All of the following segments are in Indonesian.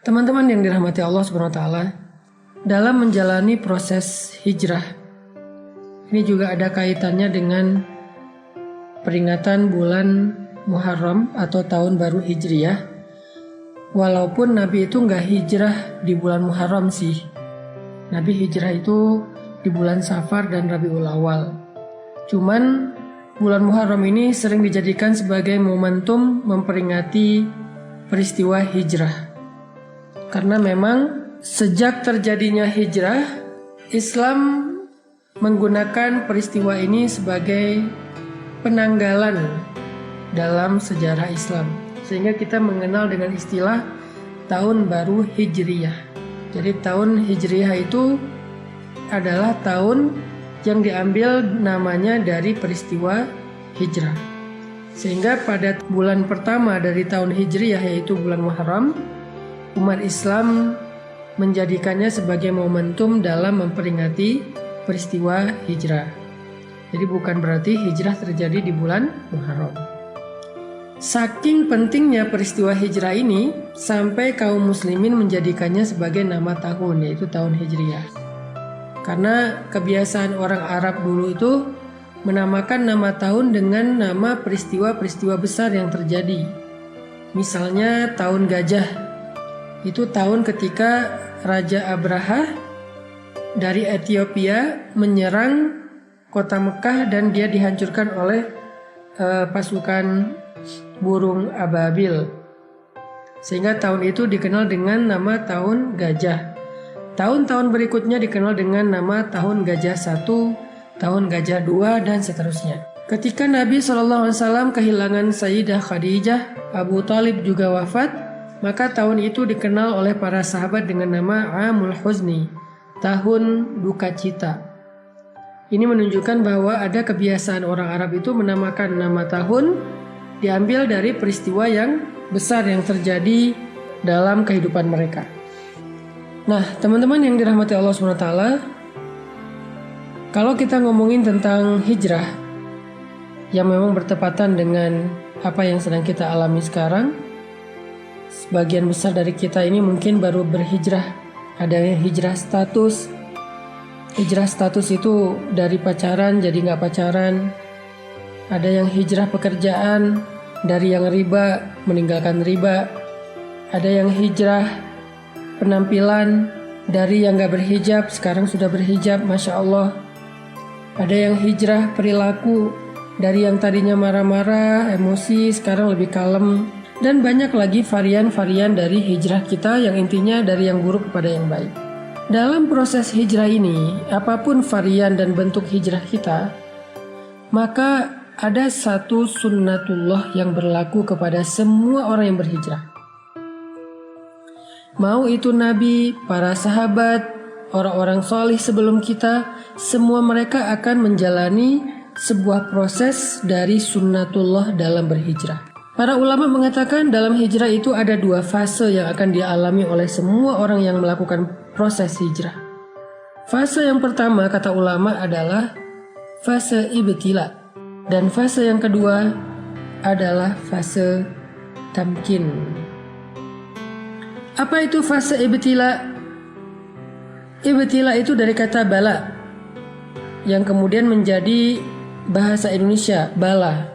Teman-teman yang dirahmati Allah Subhanahu wa taala, dalam menjalani proses hijrah, ini juga ada kaitannya dengan peringatan bulan Muharram atau tahun baru Hijriyah. Walaupun Nabi itu nggak hijrah di bulan Muharram sih. Nabi hijrah itu di bulan Safar dan Rabiul Awal. Cuman bulan Muharram ini sering dijadikan sebagai momentum memperingati peristiwa hijrah. Karena memang sejak terjadinya hijrah, Islam menggunakan peristiwa ini sebagai penanggalan dalam sejarah Islam. Sehingga kita mengenal dengan istilah tahun baru Hijriyah. Jadi tahun Hijriyah itu adalah tahun yang diambil namanya dari peristiwa hijrah. Sehingga pada bulan pertama dari tahun Hijriyah yaitu bulan Muharram, umat Islam menjadikannya sebagai momentum dalam memperingati peristiwa hijrah. Jadi bukan berarti hijrah terjadi di bulan Muharram. Saking pentingnya peristiwa hijrah ini, sampai kaum muslimin menjadikannya sebagai nama tahun, yaitu tahun Hijriyah. Karena kebiasaan orang Arab dulu itu menamakan nama tahun dengan nama peristiwa-peristiwa besar yang terjadi. Misalnya tahun gajah. Itu tahun ketika Raja Abraha dari Ethiopia menyerang kota Mekah dan dia dihancurkan oleh pasukan burung ababil. Sehingga tahun itu dikenal dengan nama tahun gajah. Tahun-tahun berikutnya dikenal dengan nama tahun gajah 1, tahun gajah 2 dan seterusnya. Ketika Nabi SAW kehilangan Sayyidah Khadijah, Abu Thalib juga wafat, maka tahun itu dikenal oleh para sahabat dengan nama Amul Huzni, tahun duka cita. Ini menunjukkan bahwa ada kebiasaan orang Arab itu menamakan nama tahun diambil dari peristiwa yang besar yang terjadi dalam kehidupan mereka. Nah, teman-teman yang dirahmati Allah SWT, kalau kita ngomongin tentang hijrah yang memang bertepatan dengan apa yang sedang kita alami sekarang, sebagian besar dari kita ini mungkin baru berhijrah. Ada yang hijrah status. Hijrah status itu dari pacaran jadi nggak pacaran. Ada yang hijrah pekerjaan, dari yang riba meninggalkan riba. Ada yang hijrah penampilan, dari yang nggak berhijab sekarang sudah berhijab, Masya Allah. Ada yang hijrah perilaku, dari yang tadinya marah-marah, emosi sekarang lebih kalem. Dan banyak lagi varian-varian dari hijrah kita yang intinya dari yang buruk kepada yang baik. Dalam proses hijrah ini, apapun varian dan bentuk hijrah kita, maka ada satu sunnatullah yang berlaku kepada semua orang yang berhijrah. Mau itu nabi, para sahabat, orang-orang solih sebelum kita, semua mereka akan menjalani sebuah proses dari sunnatullah dalam berhijrah. Para ulama mengatakan dalam hijrah itu ada 2 fase yang akan dialami oleh semua orang yang melakukan proses hijrah. Fase yang pertama kata ulama adalah fase ibtila, dan fase yang kedua adalah fase tamkin. Apa itu fase ibtila? Ibtila itu dari kata bala, yang kemudian menjadi bahasa Indonesia bala.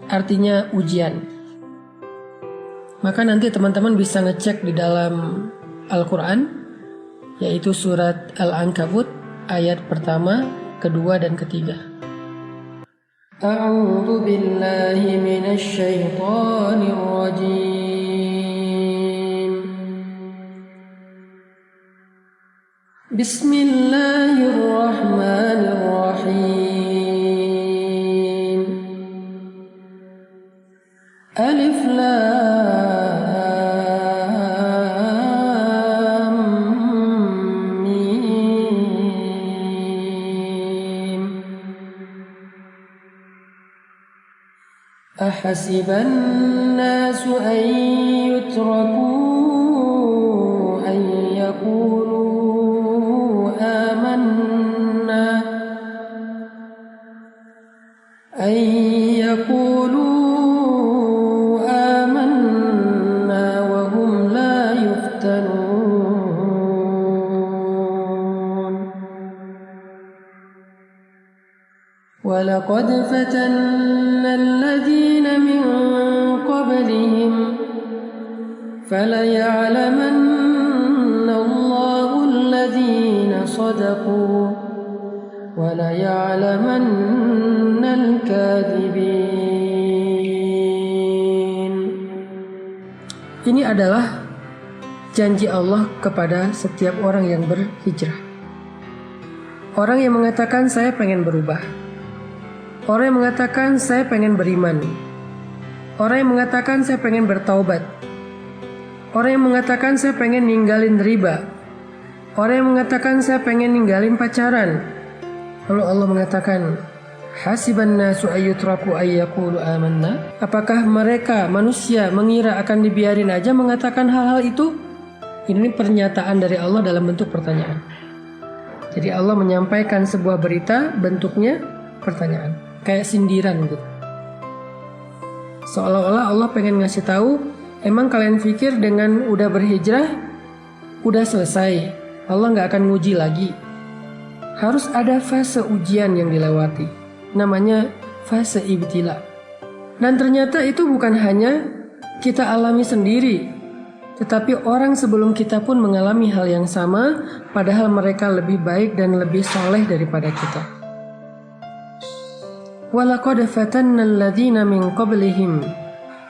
Artinya ujian. Maka nanti teman-teman bisa ngecek di dalam Al-Quran, yaitu surat Al-Ankabut ayat pertama, kedua dan ketiga. A'udzu billahi minasy syaithanir rajim. Bismillahirrahmanirrahim. Alif Lam Mim. Ahasiban nasu an yutraku an yaqulu amanna an yaqulu وَلَقَدْ فَتَنَّا الَّذِينَ مِنْ قَبْلِهِمْ فَلَيَعْلَمَنَّ اللَّهُ الَّذِينَ صَدَقُوا وَلَيَعْلَمَنَّ الْكَاذِبِينَ. Ini adalah janji Allah kepada setiap orang yang berhijrah. Orang yang mengatakan saya pengen berubah. Orang yang mengatakan saya pengen beriman. Orang yang mengatakan saya pengen bertaubat. Orang yang mengatakan saya pengen ninggalin riba. Orang yang mengatakan saya pengen ninggalin pacaran. Lalu Allah mengatakan, hasiban nasu ayyutraku ayyaqulu amanna. Apakah mereka manusia mengira akan dibiarin aja mengatakan hal-hal itu? Ini pernyataan dari Allah dalam bentuk pertanyaan. Jadi Allah menyampaikan sebuah berita bentuknya pertanyaan, kayak sindiran gitu. Seolah-olah Allah pengen ngasih tahu, emang kalian pikir dengan udah berhijrah udah selesai, Allah nggak akan nguji lagi. Harus ada fase ujian yang dilewati, namanya fase ibtila. Dan ternyata itu bukan hanya kita alami sendiri, tetapi orang sebelum kita pun mengalami hal yang sama, padahal mereka lebih baik dan lebih soleh daripada kita. وَلَقَدْ فَتَنَّا الَّذِينَ مِنْ قَبْلِهِمْ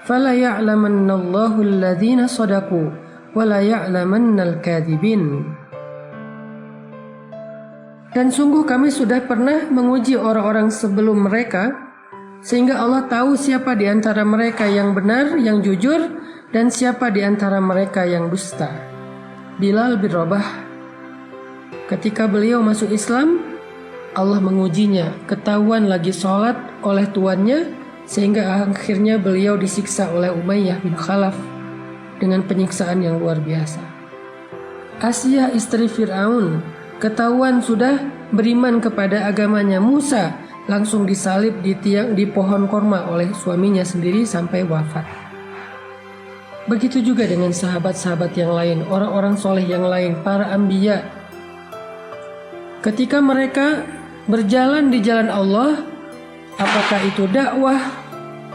فَلَيَعْلَمَنَّ اللَّهُ الَّذِينَ صَدَقُوا وَلَيَعْلَمَنَّ الْكَاذِبِينَ. Dan sungguh kami sudah pernah menguji orang-orang sebelum mereka, sehingga Allah tahu siapa di antara mereka yang benar, yang jujur, dan siapa di antara mereka yang dusta. Bilal bin Rabah, ketika beliau masuk Islam, Allah mengujinya, ketahuan lagi sholat oleh tuannya, sehingga akhirnya beliau disiksa oleh Umayyah bin Khalaf dengan penyiksaan yang luar biasa. Asia istri Fir'aun, ketahuan sudah beriman kepada agamanya Musa, langsung disalib di pohon korma oleh suaminya sendiri sampai wafat. Begitu juga dengan sahabat-sahabat yang lain, orang-orang soleh yang lain, para anbiya. Ketika mereka berjalan di jalan Allah, apakah itu dakwah,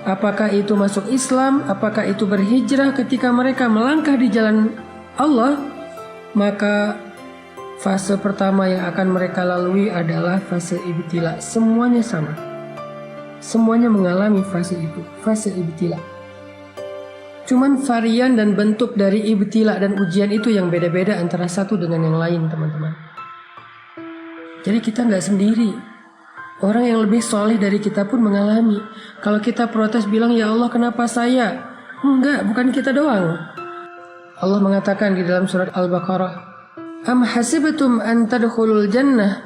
apakah itu masuk Islam, apakah itu berhijrah, ketika mereka melangkah di jalan Allah, maka fase pertama yang akan mereka lalui adalah fase ibtila. Semuanya sama. Semuanya mengalami fase itu, fase ibtila. Cuman varian dan bentuk dari ibtila dan ujian itu yang beda-beda antara satu dengan yang lain, teman-teman. Jadi kita nggak sendiri. Orang yang lebih soleh dari kita pun mengalami. Kalau kita protes bilang, ya Allah kenapa saya? Enggak, bukan kita doang. Allah mengatakan di dalam surat Al-Baqarah, Am hasibtum an tadkhulul jannah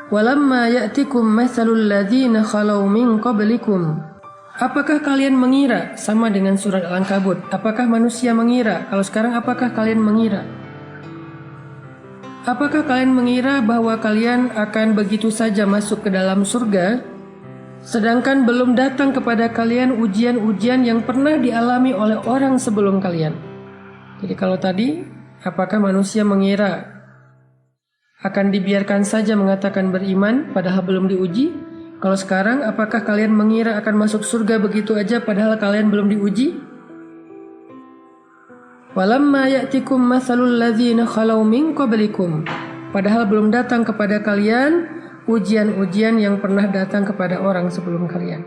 walamma ya'tikum mathalul ladzina khalau min qablikum. Apakah kalian mengira, sama dengan surat Al-Ankabut, apakah manusia mengira? Kalau sekarang apakah kalian mengira? Apakah kalian mengira bahwa kalian akan begitu saja masuk ke dalam surga, sedangkan belum datang kepada kalian ujian-ujian yang pernah dialami oleh orang sebelum kalian? Jadi kalau tadi, apakah manusia mengira akan dibiarkan saja mengatakan beriman padahal belum diuji? Kalau sekarang, apakah kalian mengira akan masuk surga begitu aja padahal kalian belum diuji? Walamma ya'tikum mathalul ladzina khalau min qablikum. Padahal belum datang kepada kalian ujian-ujian yang pernah datang kepada orang sebelum kalian.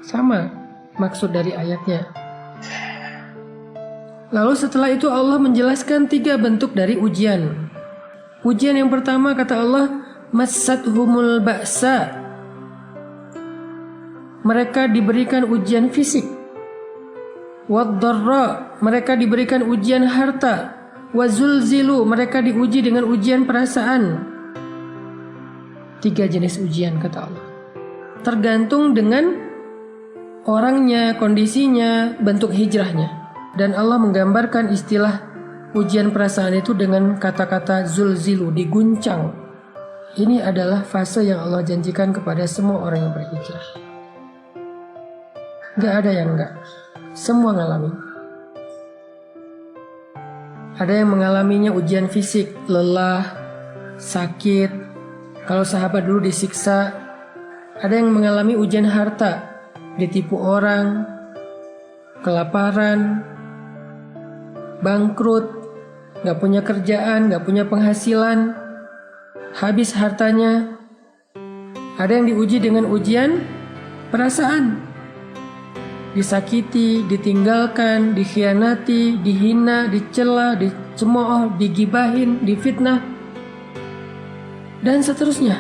Sama maksud dari ayatnya. Lalu setelah itu Allah menjelaskan 3 bentuk dari ujian. Ujian yang pertama kata Allah, Massathumul ba'sa. Mereka diberikan ujian fisik. Wad-dharra, mereka diberikan ujian harta. Wazulzilu, mereka diuji dengan ujian perasaan. 3 jenis ujian kata Allah. Tergantung dengan orangnya, kondisinya, bentuk hijrahnya. Dan Allah menggambarkan istilah ujian perasaan itu dengan kata-kata zulzilu, diguncang. Ini adalah fase yang Allah janjikan kepada semua orang yang berhijrah. Gak ada yang enggak. Semua ngalami. Ada yang mengalaminya ujian fisik, lelah, sakit. Kalau sahabat dulu disiksa Ada yang mengalami ujian harta, ditipu orang, kelaparan, bangkrut, gak punya kerjaan, gak punya penghasilan, habis hartanya. Ada yang diuji dengan ujian perasaan, disakiti, ditinggalkan, dikhianati, dihina, dicela, dicemooh, digibahin, difitnah, dan seterusnya.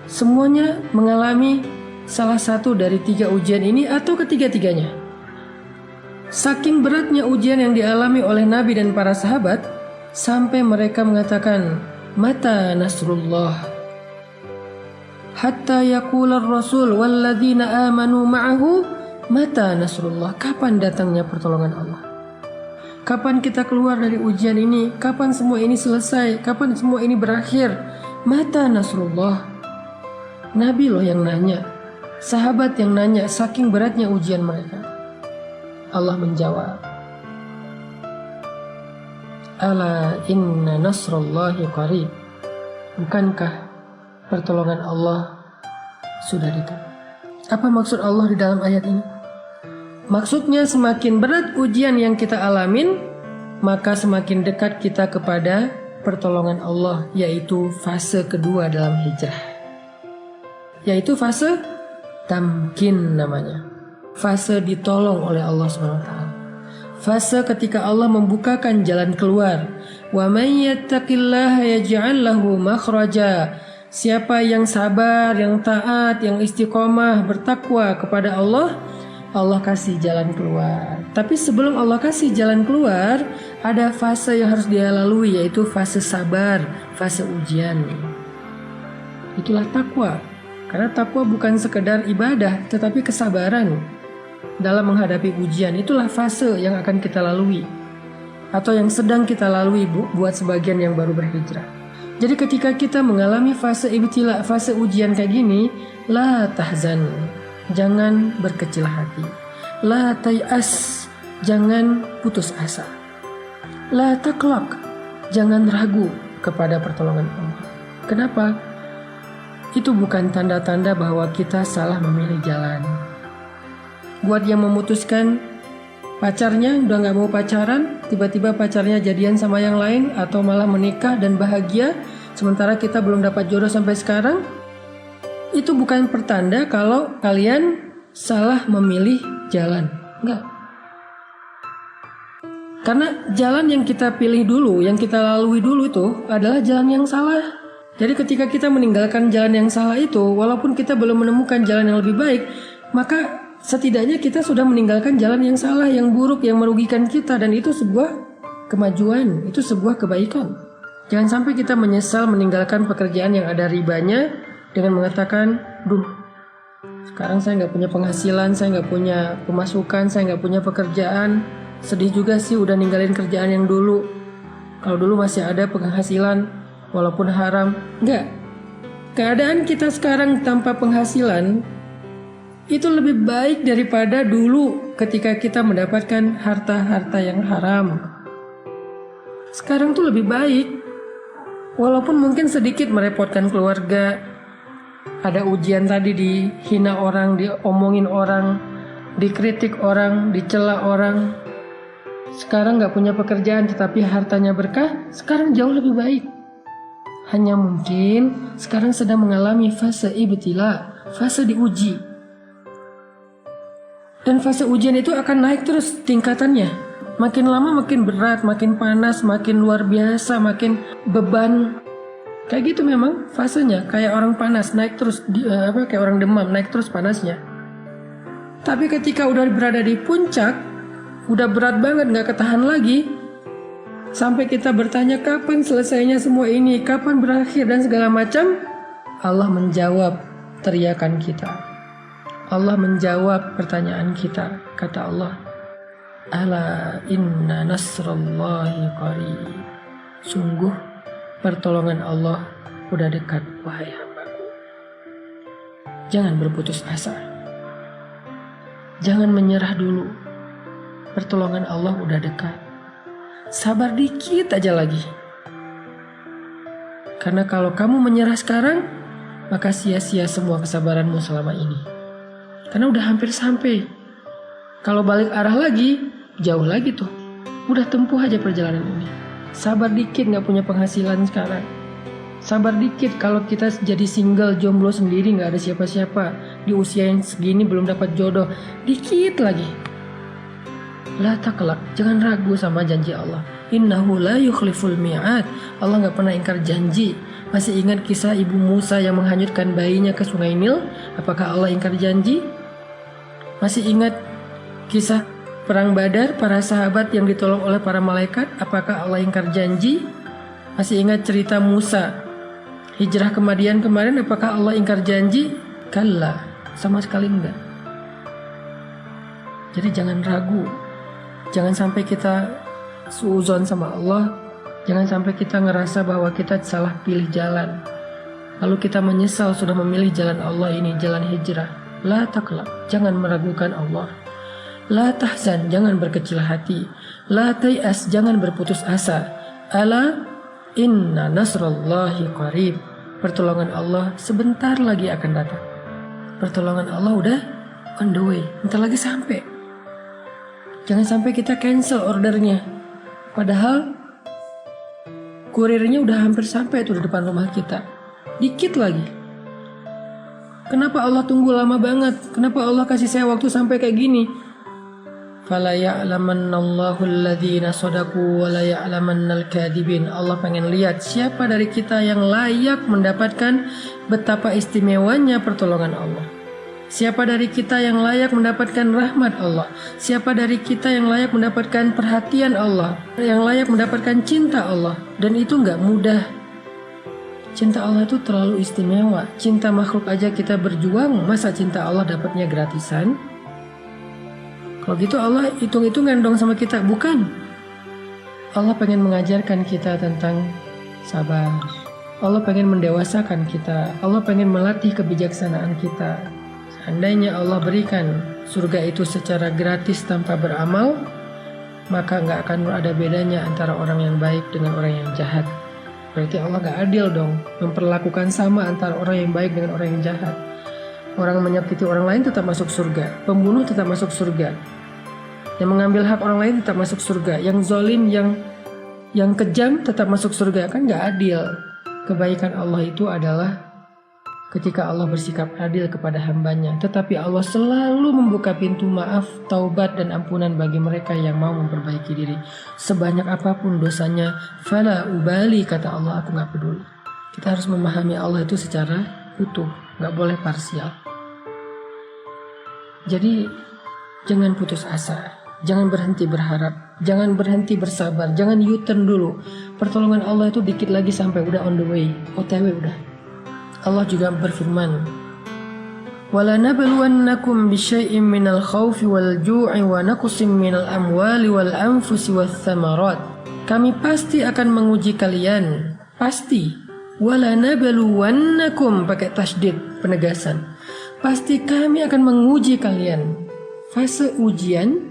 Semuanya mengalami salah satu dari 3 ujian ini atau ketiga-tiganya. Saking beratnya ujian yang dialami oleh Nabi dan para sahabat, sampai mereka mengatakan, "Mata nasrullah?" Hatta yaqula ar-rasul walladzina amanu ma'ahu, "Mata nasrullah?" Kapan datangnya pertolongan Allah? Kapan kita keluar dari ujian ini? Kapan semua ini selesai? Kapan semua ini berakhir? Mata nasrullah? Nabi loh yang nanya, sahabat yang nanya, saking beratnya ujian mereka. Allah menjawab, "Ala inna nasrullahi qarib." Bukankah pertolongan Allah sudah dekat? Apa maksud Allah di dalam ayat ini? Maksudnya semakin berat ujian yang kita alamin, maka semakin dekat kita kepada pertolongan Allah, yaitu fase kedua dalam hijrah, yaitu fase tamkin namanya. Fase ditolong oleh Allah SWT. Fase ketika Allah membukakan jalan keluar. Wa may yattaqillaha yaj'al lahu makhraja. Siapa yang sabar, yang taat, yang istiqomah, bertakwa kepada Allah, Allah kasih jalan keluar. Tapi sebelum Allah kasih jalan keluar, ada fase yang harus dia lalui, yaitu fase sabar, fase ujian. Itulah takwa. Karena takwa bukan sekedar ibadah, tetapi kesabaran dalam menghadapi ujian. Itulah fase yang akan kita lalui, atau yang sedang kita lalui buat sebagian yang baru berhijrah. Jadi ketika kita mengalami fase ibtila, fase ujian kayak gini, la tahzan, jangan berkecil hati. La tay'as, jangan putus asa. La taqlaq, jangan ragu kepada pertolongan Allah. Kenapa? Itu bukan tanda-tanda bahwa kita salah memilih jalan. Buat yang memutuskan pacarnya udah gak mau pacaran, tiba-tiba pacarnya jadian sama yang lain, atau malah menikah dan bahagia, sementara kita belum dapat jodoh sampai sekarang, itu bukan pertanda kalau kalian salah memilih jalan. Enggak. Karena jalan yang kita pilih dulu, yang kita lalui dulu itu adalah jalan yang salah. Jadi ketika kita meninggalkan jalan yang salah itu, walaupun kita belum menemukan jalan yang lebih baik, maka setidaknya kita sudah meninggalkan jalan yang salah, yang buruk, yang merugikan kita. Dan itu sebuah kemajuan, itu sebuah kebaikan. Jangan sampai kita menyesal meninggalkan pekerjaan yang ada ribanya dengan mengatakan, "Duh, sekarang saya gak punya penghasilan, saya gak punya pemasukan, saya gak punya pekerjaan. Sedih juga sih udah ninggalin kerjaan yang dulu. Kalau dulu masih ada penghasilan, walaupun haram." Enggak. Keadaan kita sekarang tanpa penghasilan itu lebih baik daripada dulu ketika kita mendapatkan harta-harta yang haram. Sekarang tuh lebih baik. Walaupun mungkin sedikit merepotkan keluarga. Ada ujian tadi, dihina orang, diomongin orang, dikritik orang, dicela orang. Sekarang gak punya pekerjaan tetapi hartanya berkah, sekarang jauh lebih baik. Hanya mungkin sekarang sedang mengalami fase ibtila, fase diuji. Dan fase ujian itu akan naik terus tingkatannya. Makin lama makin berat, makin panas, makin luar biasa, makin beban. Kayak gitu memang fasenya, kayak orang panas naik terus, kayak orang demam naik terus panasnya. Tapi ketika udah berada di puncak, udah berat banget, gak ketahan lagi, sampai kita bertanya kapan selesainya semua ini, kapan berakhir dan segala macam, Allah menjawab teriakan kita. Allah menjawab pertanyaan kita. Kata Allah, "Ala inna nasrallahi qarib." Sungguh pertolongan Allah udah dekat, wahai hambaku. Jangan berputus asa. Jangan menyerah dulu. Pertolongan Allah udah dekat. Sabar dikit aja lagi. Karena kalau kamu menyerah sekarang, maka sia-sia semua kesabaranmu selama ini. Karena udah hampir sampai. Kalau balik arah lagi, jauh lagi tuh. Udah tempuh aja perjalanan ini. Sabar dikit gak punya penghasilan sekarang. Sabar dikit kalau kita jadi single, jomblo sendiri, gak ada siapa-siapa. Di usia yang segini belum dapat jodoh. Dikit lagi. La taklak, jangan ragu sama janji Allah. Innahu la yukhliful mi'ad. Allah gak pernah ingkar janji. Masih ingat kisah ibu Musa yang menghanyutkan bayinya ke sungai Nil? Apakah Allah ingkar janji? Masih ingat kisah perang Badar, para sahabat yang ditolong oleh para malaikat? Apakah Allah ingkar janji? Masih ingat cerita Musa hijrah ke Madian kemarin? Apakah Allah ingkar janji? Kalla, sama sekali enggak. Jadi jangan ragu. Jangan sampai kita suuzon sama Allah. Jangan sampai kita ngerasa bahwa kita salah pilih jalan. Lalu kita menyesal sudah memilih jalan Allah ini, jalan hijrah. La taklak, jangan meragukan Allah. La tahzan, jangan berkecil hati. La tay'as, jangan berputus asa. Ala inna nasrallahi qarib. Pertolongan Allah sebentar lagi akan datang. Pertolongan Allah udah on the way, bentar lagi sampai. Jangan sampai kita cancel ordernya. Padahal kurirnya udah hampir sampai tuh di depan rumah kita. Dikit lagi. Kenapa Allah tunggu lama banget? Kenapa Allah kasih saya waktu sampai kayak gini? Fala ya'lamannallahu alladhina shadaqu wa la ya'lamannal kadhibin. Allah pengen lihat siapa dari kita yang layak mendapatkan betapa istimewanya pertolongan Allah. Siapa dari kita yang layak mendapatkan rahmat Allah? Siapa dari kita yang layak mendapatkan perhatian Allah? Yang layak mendapatkan cinta Allah? Dan itu gak mudah. Cinta Allah itu terlalu istimewa. Cinta makhluk aja kita berjuang, masa cinta Allah dapatnya gratisan? Kalau gitu Allah hitung-hitungan dong sama kita. Bukan. Allah pengen mengajarkan kita tentang sabar. Allah pengen mendewasakan kita. Allah pengen melatih kebijaksanaan kita. Seandainya Allah berikan surga itu secara gratis tanpa beramal, maka gak akan ada bedanya antara orang yang baik dengan orang yang jahat. Berarti Allah gak adil dong, memperlakukan sama antara orang yang baik dengan orang yang jahat. Orang menyakiti orang lain tetap masuk surga, pembunuh tetap masuk surga, yang mengambil hak orang lain tetap masuk surga, yang zalim, yang kejam tetap masuk surga. Kan gak adil. Kebaikan Allah itu adalah ketika Allah bersikap adil kepada hambanya. Tetapi Allah selalu membuka pintu maaf, taubat dan ampunan bagi mereka yang mau memperbaiki diri. Sebanyak apapun dosanya, fala ubali, kata Allah, aku gak peduli. Kita harus memahami Allah itu secara utuh, gak boleh parsial. Jadi jangan putus asa, jangan berhenti berharap, jangan berhenti bersabar, jangan U-turn dulu. Pertolongan Allah itu dikit lagi sampai, udah on the way, OTW udah. Allah juga berfirman, وَلَنَبْلُوَنَّكُمْ بِشَيْءٍ مِّنَ الْخَوْفِ وَالْجُوعِ وَنَقْصٍ مِّنَ الْأَمْوَالِ وَالْأَنفُسِ وَالثَّمَرَاتِ. Kami pasti akan menguji kalian, pasti. وَلَنَبْلُوَنَّكُمْ, pakai tasydid, penegasan. Pasti kami akan menguji kalian. Fase ujian,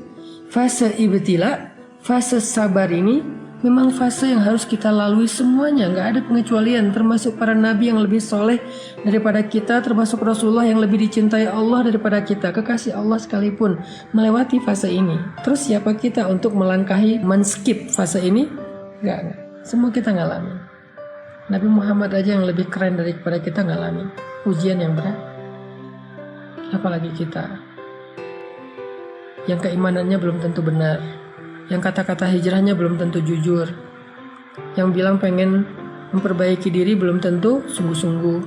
fase ibtila, fase sabar ini memang fase yang harus kita lalui semuanya, gak ada pengecualian, termasuk para nabi yang lebih soleh daripada kita, termasuk Rasulullah yang lebih dicintai Allah daripada kita, kekasih Allah sekalipun melewati fase ini. Terus siapa kita untuk melangkahi, men-skip fase ini? Gak. Semua kita ngalamin. Nabi Muhammad aja yang lebih keren daripada kita ngalamin ujian yang berat. Apalagi kita yang keimanannya belum tentu benar, yang kata-kata hijrahnya belum tentu jujur, yang bilang pengen memperbaiki diri belum tentu sungguh-sungguh.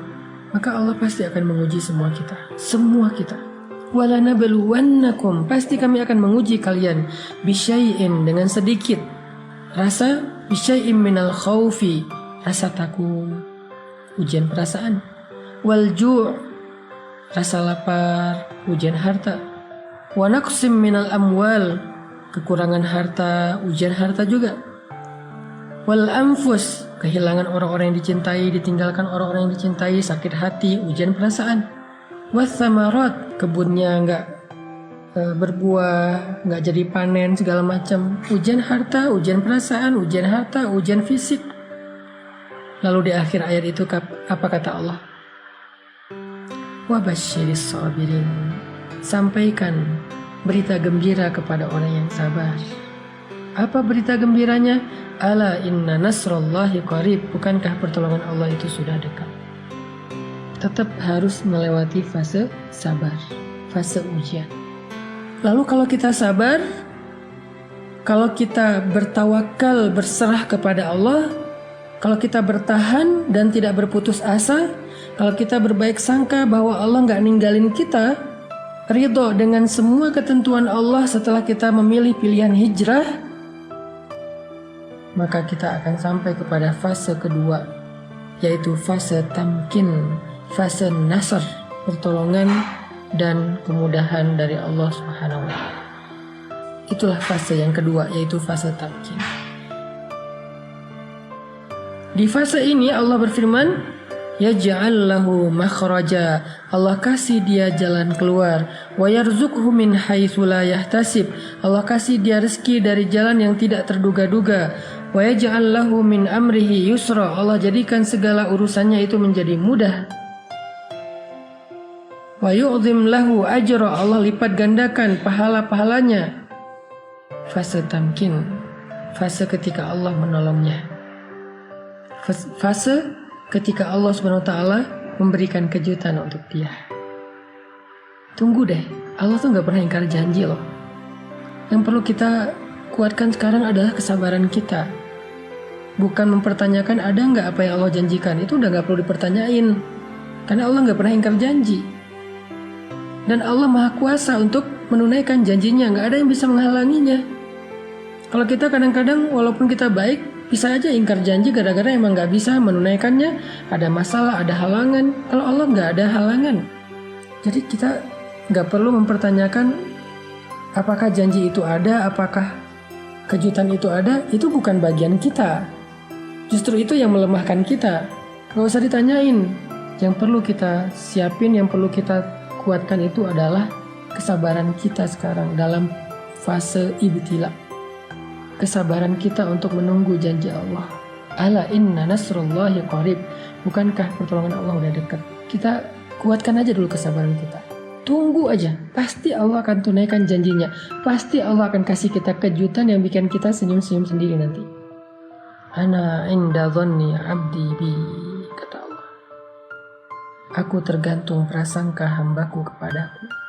Maka Allah pasti akan menguji semua kita. Semua kita. وَلَنَبْلُوَنَّكُمْ, pasti kami akan menguji kalian. Bisyai'in, dengan sedikit rasa, bisyai'in minal khawfi, rasa takut, ujian perasaan. Wal-ju', rasa lapar, ujian harta. Wa naqsim minal amwal, kekurangan harta, ujian harta juga. Wal anfus, kehilangan orang-orang yang dicintai, ditinggalkan orang-orang yang dicintai, sakit hati, ujian perasaan. Was samarat, kebunnya nggak berbuah, nggak jadi panen, segala macam. Ujian harta, ujian perasaan, ujian harta, ujian fisik. Lalu di akhir ayat itu apa kata Allah? wa basyiris sabirin. Sampaikan berita gembira kepada orang yang sabar. Apa berita gembiranya? Ala inna nasrallahi qarib. Bukankah pertolongan Allah itu sudah dekat? Tetap harus melewati fase sabar, fase ujian. Lalu kalau kita sabar, kalau kita bertawakal, berserah kepada Allah, kalau kita bertahan dan tidak berputus asa, kalau kita berbaik sangka bahwa Allah nggak ninggalin kita, ridho dengan semua ketentuan Allah setelah kita memilih pilihan hijrah, maka kita akan sampai kepada fase kedua, yaitu fase tamkin, fase nasr, pertolongan dan kemudahan dari Allah Subhanahu wa Ta'ala. Itulah fase yang kedua, yaitu fase tamkin. Di fase ini Allah berfirman, yaj'al lahu makhraja. Allah kasih dia jalan keluar. Wa yarzuqhu min haitsu la yahtasib. Allah kasih dia rezeki dari jalan yang tidak terduga-duga. Wa yaj'al lahu min amrihi yusra. Allah jadikan segala urusannya itu menjadi mudah. Wa yu'zim lahu ajra. Allah lipat gandakan pahala-pahalanya. Fase tamkin, fase ketika Allah menolongnya. Fase ketika Allah SWT memberikan kejutan untuk dia. Tunggu deh, Allah tuh gak pernah ingkar janji loh. Yang perlu kita kuatkan sekarang adalah kesabaran kita. Bukan mempertanyakan ada gak apa yang Allah janjikan. Itu udah gak perlu dipertanyain. Karena Allah gak pernah ingkar janji. Dan Allah Maha Kuasa untuk menunaikan janjinya. Gak ada yang bisa menghalanginya. Kalau kita kadang-kadang walaupun kita baik, bisa aja ingkar janji gara-gara emang gak bisa menunaikannya. Ada masalah, ada halangan. Kalau Allah gak ada halangan. Jadi kita gak perlu mempertanyakan apakah janji itu ada, apakah kejutan itu ada. Itu bukan bagian kita. Justru itu yang melemahkan kita. Gak usah ditanyain. Yang perlu kita siapin, yang perlu kita kuatkan itu adalah kesabaran kita sekarang dalam fase ibtila. Kesabaran kita untuk menunggu janji Allah. Ala inna nasrullahi qarib. Bukankah pertolongan Allah udah dekat? Kita kuatkan aja dulu kesabaran kita. Tunggu aja. Pasti Allah akan tunaikan janjinya. Pasti Allah akan kasih kita kejutan yang bikin kita senyum-senyum sendiri nanti. Ana inda dhanni abdi bi, kata Allah. Aku tergantung prasangka hambaku kepadaku.